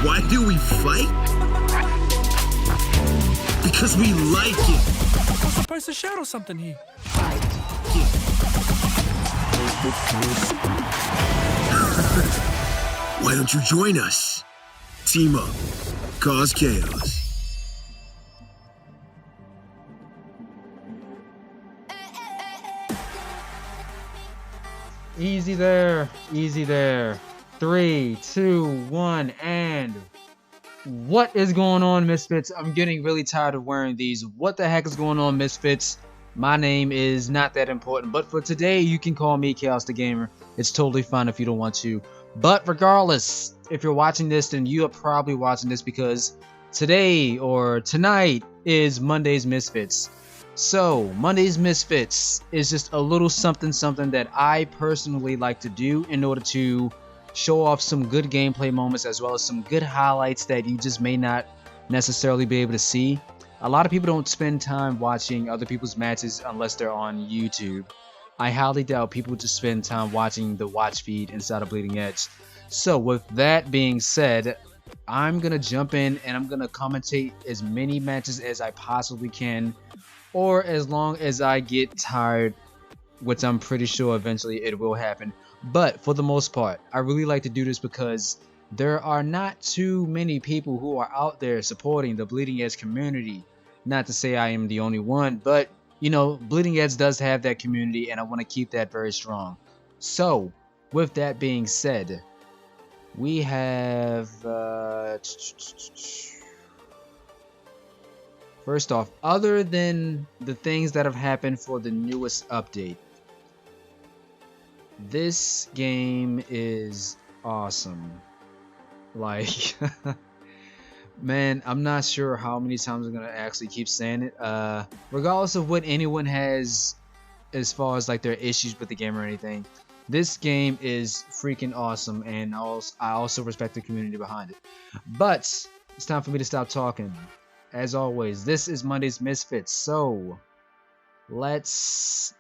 Why do we fight? Because we like it. I'm supposed to shadow something here. Why don't you join us? Team up. Cause chaos. Easy there, easy there. 3, 2, 1, and what is going on, Misfits? I'm getting really tired of wearing these. What the heck is going on, Misfits? My name is not that important, but for today, you can call me Chaos the Gamer. It's totally fine if you don't want to. But regardless, if you're watching this, then you are probably watching this because today or tonight is Monday's Misfits. So, Monday's Misfits is just a little something that I personally like to do in order to show off some good gameplay moments as well as some good highlights that you just may not necessarily be able to see. A lot of people don't spend time watching other people's matches unless they're on YouTube. I highly doubt people just spend time watching the watch feed inside of Bleeding Edge. So, with that being said, I'm going to jump in and I'm going to commentate as many matches as I possibly can, or as long as I get tired, which I'm pretty sure eventually it will happen. But for the most part, I really like to do this because there are not too many people who are out there supporting the Bleeding Edge community. Not to say I am the only one, but you know, Bleeding Edge does have that community and I want to keep that very strong. So, with that being said, we have first off, other than the things that have happened for the newest update, this game is awesome. Like, man, I'm not sure how many times I'm gonna actually keep saying it. Regardless of what anyone has as far as like their issues with the game or anything, this game is freaking awesome, and I also respect the community behind it. But it's time for me to stop talking. As always, this is Monday's Misfits, so let's...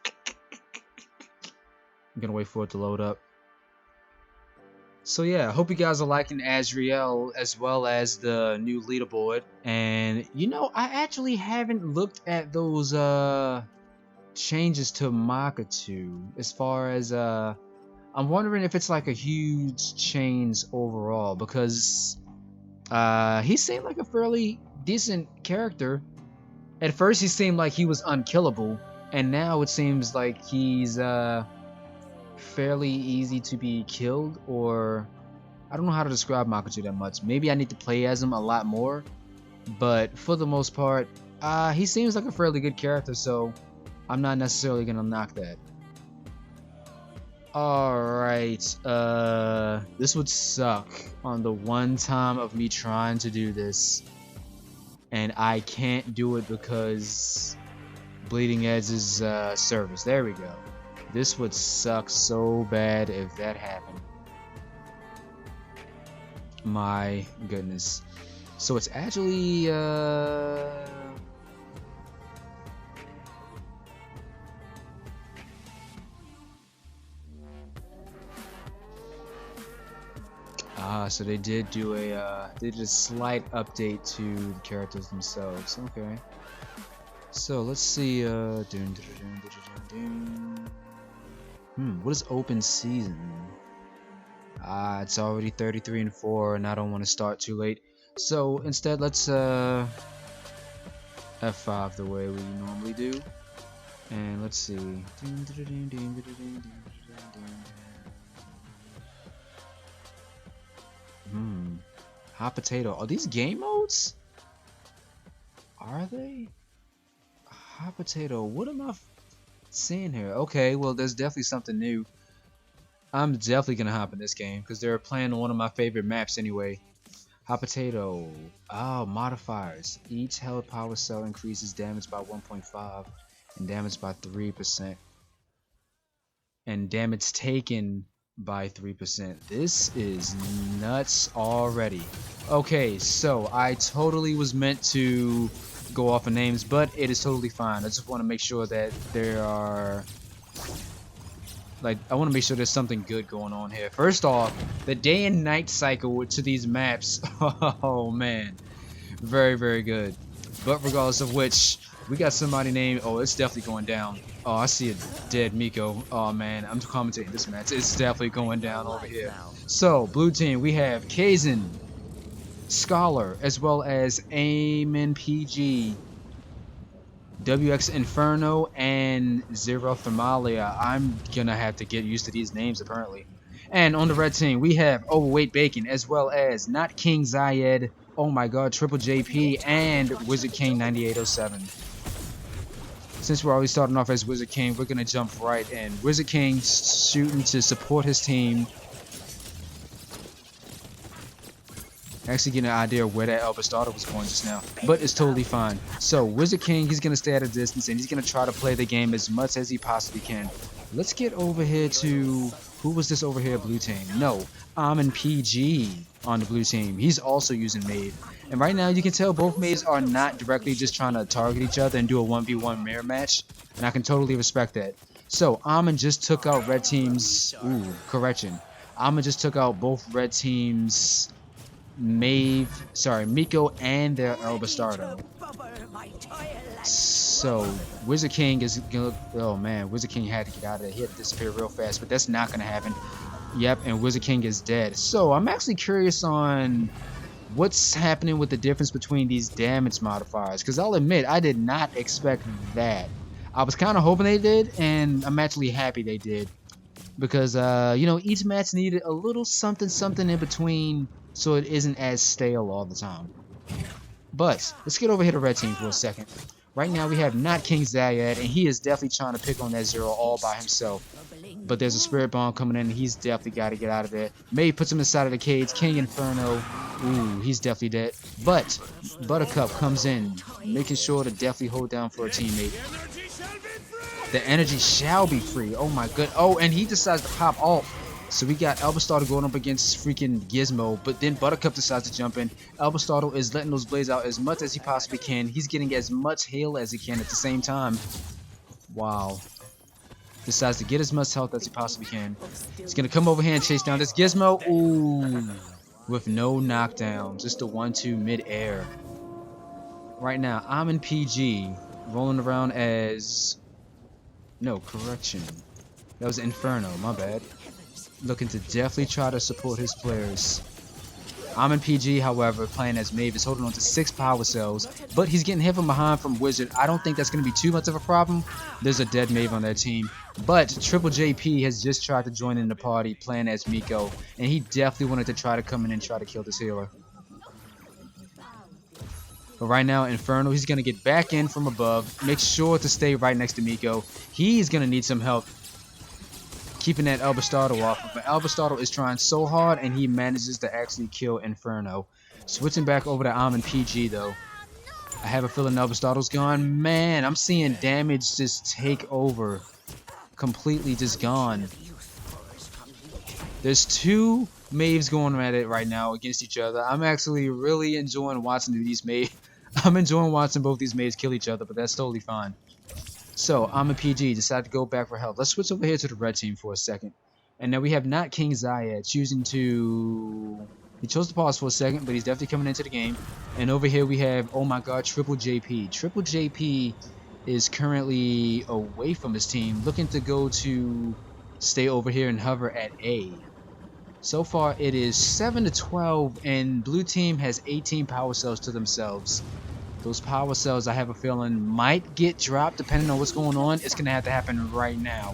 I'm gonna wait for it to load up. So yeah, I hope you guys are liking Azreal as well as the new leaderboard. And you know, I actually haven't looked at those changes to Makatu as far as I'm wondering if it's like a huge change overall, because he seemed like a fairly decent character. At first he seemed like he was unkillable, and now it seems like he's fairly easy to be killed, or I don't know how to describe Makatu that much. Maybe I need to play as him a lot more, but for the most part, he seems like a fairly good character, so I'm not necessarily gonna knock that. Alright, this would suck on the one time of me trying to do this, and I can't do it because Bleeding Edge's service. There we go. This would suck so bad if that happened. My goodness. So it's actually so they did do a slight update to the characters themselves. Okay. So let's see. What is open season? It's already 33-4, and I don't want to start too late. So instead, let's F5 the way we normally do, and let's see. Hot potato. Are these game modes? Are they? Hot potato. What am I seeing here? Okay, well, there's definitely something new. I'm definitely gonna hop in this game because they're playing on one of my favorite maps anyway. Hot potato. Oh, modifiers. Each held power cell increases damage by 1.5 and damage by 3%. And damage taken by 3%. This is nuts already. Okay, so I totally was meant to go off of names, but it is totally fine. I just want to make sure that there are Like, I want to make sure there's something good going on here. First off, the day and night cycle to these maps. Oh man, very, very good. But regardless of which, we got somebody named. Oh, it's definitely going down. Oh, I see a dead Miko. Oh man, I'm commentating this match. It's definitely going down over here. So, blue team, we have Kaizen, Scholar, as well as Amen PG, WX Inferno, and Zero Thermalia. I'm gonna have to get used to these names apparently. And on the red team, we have Overweight Bacon, as well as Not King Zayed, oh my god, Triple JP, and Wizard King 9807. Since we're already starting off as Wizard King, we're gonna jump right in. Wizard King shooting to support his team. Actually getting an idea of where that Elba starter was going just now, but it's totally fine. So Wizard King, he's gonna stay at a distance and he's gonna try to play the game as much as he possibly can. Let's get over here to, who was this over here, blue team? No, Amin PG on the blue team. He's also using Maeve, and right now you can tell both Maeves are not directly just trying to target each other and do a 1v1 mirror match, and I can totally respect that. So Amin just took out red team's, correction. Amin just took out both red teams. Miko and their El Bastardo. So Wizard King is gonna, oh man, Wizard King had to get out of there. He had to disappear real fast, but that's not gonna happen. Yep, and Wizard King is dead. So I'm actually curious on what's happening with the difference between these damage modifiers, because I'll admit I did not expect that. I was kind of hoping they did, and I'm actually happy they did, because you know, each match needed a little something in between, so it isn't as stale all the time. But let's get over here to red team for a second. Right now we have not King Zayed, and he is definitely trying to pick on that Zero all by himself. But there's a spirit bomb coming in, and he's definitely got to get out of there. May puts him inside of the cage. King Inferno, ooh, he's definitely dead. But Buttercup comes in, making sure to definitely hold down for a teammate. The energy shall be free. Oh my good. Oh, and he decides to pop off. So we got Elbastardo going up against freaking Gizmo, but then Buttercup decides to jump in. Elbastardo is letting those blades out as much as he possibly can. He's getting as much heal as he can at the same time. Wow. Decides to get as much health as he possibly can. He's going to come over here and chase down this Gizmo. Ooh. With no knockdown. Just a 1-2 mid-air. Right now, I'm in PG. Rolling around as... No, correction. That was Inferno, my bad. Looking to definitely try to support his players. I'm in PG, however, playing as Maeve, is holding on to 6 power cells, but he's getting hit from behind from Wizard. I don't think that's going to be too much of a problem. There's a dead Maeve on their team, but Triple JP has just tried to join in the party playing as Miko, and he definitely wanted to try to come in and try to kill this healer. But right now, Inferno, he's going to get back in from above, make sure to stay right next to Miko. He's going to need some help keeping that Elbastardo off, but Elbastardo is trying so hard, and he manages to actually kill Inferno. Switching back over to Amin PG, though. I have a feeling Elbastardo's gone. Man, I'm seeing damage just take over. Completely just gone. There's 2 Maeves going at it right now against each other. I'm actually really enjoying watching these Maeves. I'm enjoying watching both these Maeves kill each other, but that's totally fine. So, I'm a PG, decided to go back for help. Let's switch over here to the red team for a second. And now we have not King Zayed choosing to... He chose to pause for a second, but he's definitely coming into the game. And over here we have, oh my god, Triple JP. Triple JP is currently away from his team, looking to go to stay over here and hover at A. So far, it is 7-12, and blue team has 18 power cells to themselves. Those power cells, I have a feeling, might get dropped depending on what's going on. It's going to have to happen right now.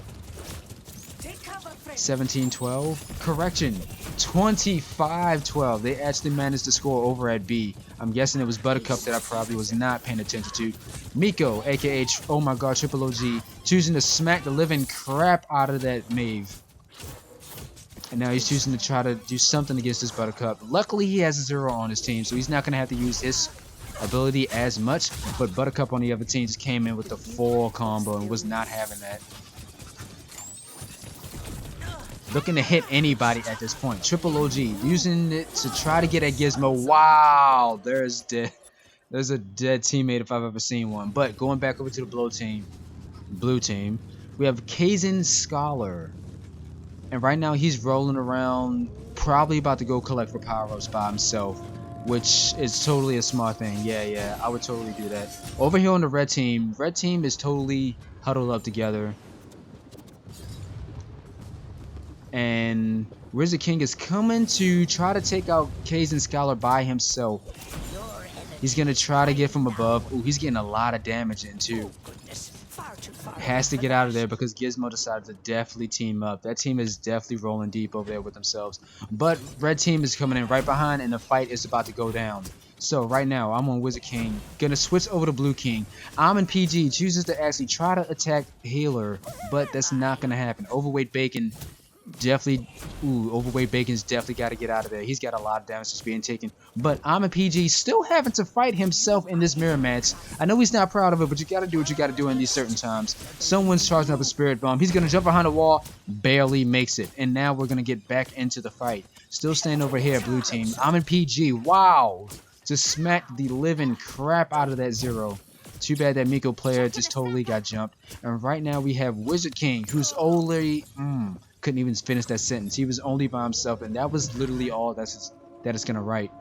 17-12. Correction. 25-12. They actually managed to score over at B. I'm guessing it was Buttercup that I probably was not paying attention to. Miko, aka, oh my god, Triple OG, choosing to smack the living crap out of that Maeve. And now he's choosing to try to do something against this Buttercup. Luckily, he has a Zero on his team, so he's not going to have to use his ability as much, but Buttercup on the other team just came in with the full combo and was not having that. Looking to hit anybody at this point. Triple OG using it to try to get at Gizmo. Wow, there's a dead teammate if I've ever seen one. But going back over to the blue team, we have Kaizen Scholar. And right now he's rolling around, probably about to go collect for power-ups by himself, which is totally a smart thing. Yeah, I would totally do that. Over here on the red team is totally huddled up together. And Wizard King is coming to try to take out Kaze and Scholar by himself. He's going to try to get from above. Ooh, he's getting a lot of damage in too. Has to get out of there because Gizmo decided to definitely team up. That team is definitely rolling deep over there with themselves. But red team is coming in right behind and the fight is about to go down. So right now I'm on Wizard King. Gonna switch over to Blue King. I'm in PG. Chooses to actually try to attack Healer, but that's not gonna happen. Overweight Bacon definitely, Overweight Bacon's definitely got to get out of there. He's got a lot of damage that's being taken. But I'm a PG still having to fight himself in this mirror match. I know he's not proud of it, but you got to do what you got to do in these certain times. Someone's charging up a Spirit Bomb. He's going to jump behind the wall, barely makes it. And now we're going to get back into the fight. Still staying over here, Blue Team. I'm in PG. Wow. Just smacked the living crap out of that Zero. Too bad that Miko player just totally got jumped. And right now we have Wizard King, who's only... couldn't even finish that sentence. He was only by himself, and that was literally all that is gonna write.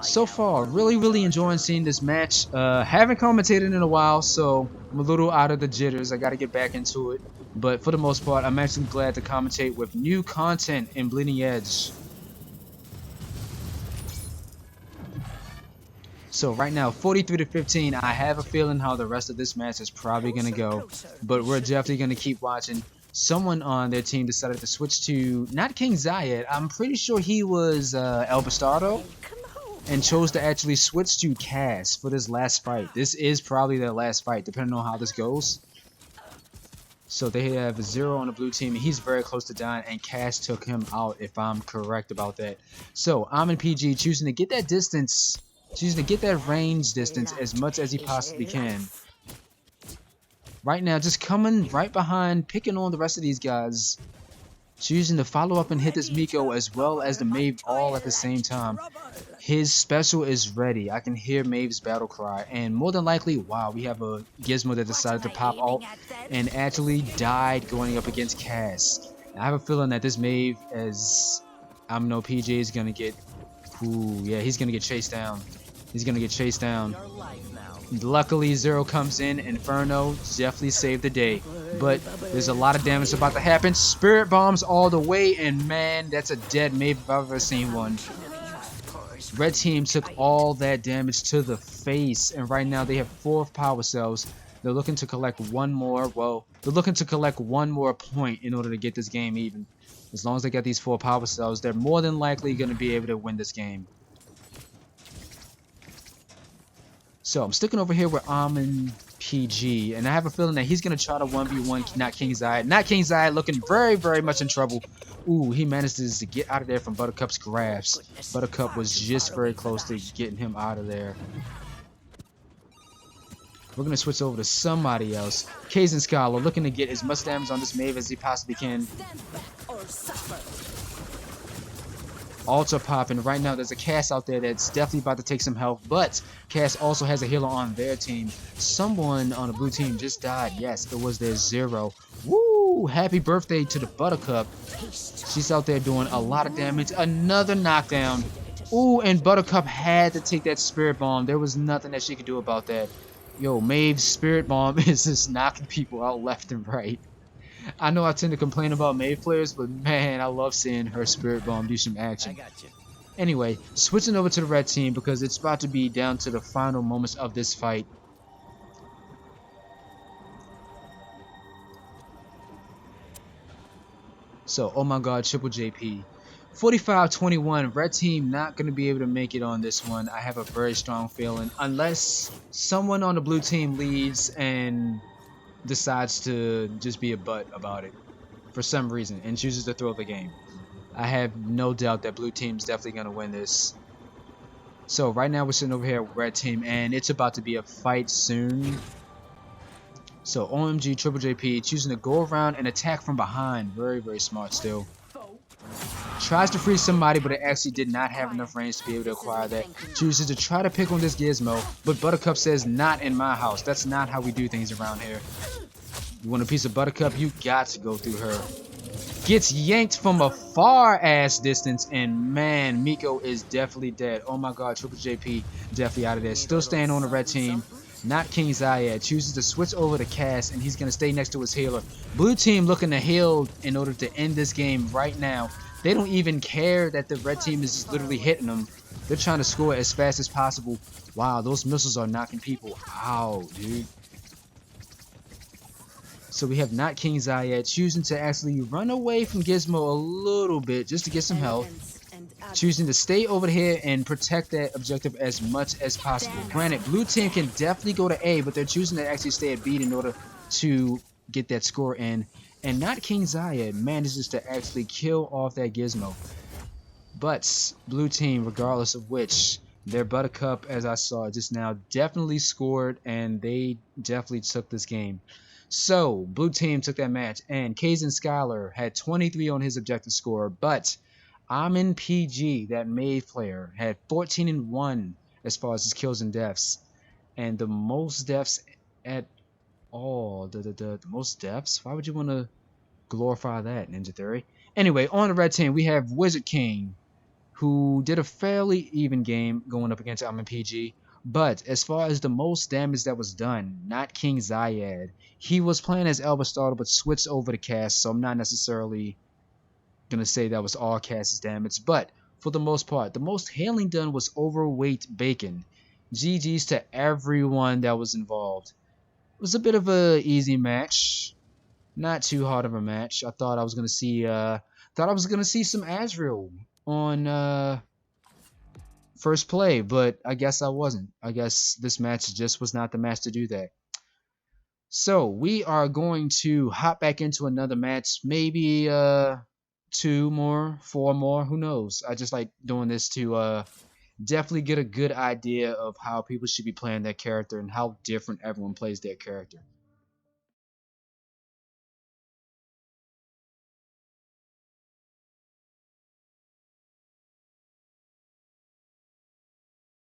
So far, really enjoying seeing this match. Haven't commentated in a while, so I'm a little out of the jitters. I gotta get back into it. But for the most part, I'm actually glad to commentate with new content in Bleeding Edge. So right now, 43-15. I have a feeling how the rest of this match is probably gonna go, but we're definitely gonna keep watching. Someone on their team decided to switch to not King Zayed. I'm pretty sure he was El Bastardo, and chose to actually switch to Cass for this last fight. This is probably their last fight, depending on how this goes. So they have Zero on the blue team, and he's very close to dying, and Cass took him out, if I'm correct about that. So I'm in PG, choosing to get that distance, choosing to get that range distance as much as he possibly can. Right now, just coming right behind, picking on the rest of these guys. Choosing to follow up and hit this Miko as well as the Maeve all at the same time. His special is ready. I can hear Maeve's battle cry. And more than likely, wow, we have a Gizmo that decided to pop ult and actually died going up against Cass. I have a feeling that this Maeve, as I'm no PJ, is going to get... Ooh, yeah, he's going to get chased down. He's going to get chased down. Luckily, Zero comes in. Inferno definitely saved the day. But there's a lot of damage about to happen. Spirit bombs all the way. And man, that's a dead Maeve if I've ever seen one. Red team took all that damage to the face. And right now they have 4 power cells. They're looking to collect one more. Well, they're looking to collect one more point in order to get this game even. As long as they get these 4 power cells, they're more than likely going to be able to win this game. So I'm sticking over here with Almond PG, and I have a feeling that he's going to try to 1v1 not King Zayed. Not King Zayed looking very much in trouble. Ooh, he manages to get out of there from Buttercup's grasp. Buttercup was just very close to getting him out of there. We're going to switch over to somebody else. Kaze and Scholar looking to get as much damage on this Maeve as he possibly can. Ultra popping. Right now there's a Cass out there that's definitely about to take some health, but Cass also has a healer on their team. Someone on the blue team just died. Yes, it was their Zero. Woo! Happy birthday to the Buttercup. She's out there doing a lot of damage. Another knockdown. Ooh, and Buttercup had to take that Spirit Bomb. There was nothing that she could do about that. Yo, Maeve's Spirit Bomb is just knocking people out left and right. I know I tend to complain about Maeve players, but man, I love seeing her Spirit Bomb do some action. Anyway, switching over to the red team because it's about to be down to the final moments of this fight. So, oh my god, Triple JP. 45-21, red team not going to be able to make it on this one. I have a very strong feeling. Unless someone on the blue team leaves and decides to just be a butt about it for some reason and chooses to throw the game. I have no doubt that blue team's definitely going to win this. So right now we're sitting over here with red team and it's about to be a fight soon. So OMG Triple JP choosing to go around and attack from behind. Very smart still. Tries to free somebody, but it actually did not have enough range to be able to acquire that. Chooses to try to pick on this Gizmo, but Buttercup says, not in my house. That's not how we do things around here. You want a piece of Buttercup, you got to go through her. Gets yanked from a far ass distance, and man, Miko is definitely dead. Oh my god, Triple JP definitely out of there. Still staying on the red team. Not King Zayed. Chooses to switch over to Cass, and he's going to stay next to his healer. Blue team looking to heal in order to end this game right now. They don't even care that the red team is just literally hitting them. They're trying to score as fast as possible. Wow, those missiles are knocking people out, dude. So we have not King Zayed choosing to actually run away from Gizmo a little bit just to get some health. Choosing to stay over here and protect that objective as much as possible. Granted, blue team can definitely go to A, but they're choosing to actually stay at B in order to get that score in. And not King Zayed manages to actually kill off that Gizmo. But blue team, regardless of which, their Buttercup, as I saw just now, definitely scored, and they definitely took this game. So, blue team took that match, and Kaizen Skylar had 23 on his objective score, but Amin PG, that Mave player, had 14 and 1 as far as his kills and deaths, and the most deaths at all. The most deaths? Why would you want to glorify that, Ninja Theory? Anyway, on the red team, we have Wizard King, who did a fairly even game going up against Amin PG. But as far as the most damage that was done, not King Zayed. He was playing as Elba Starter, but switched over to Cass, so I'm not necessarily going to say that was all Cass's damage. But for the most part, the most healing done was Overweight Bacon. GG's to everyone that was involved. It was a bit of a easy match. Not too hard of a match. I thought I was going to see some Azreal on first play, but I guess I wasn't. I guess this match just was not the match to do that. So we are going to hop back into another match, maybe 2 more, 4 more, who knows. I just like doing this to definitely get a good idea of how people should be playing their character and how different everyone plays their character.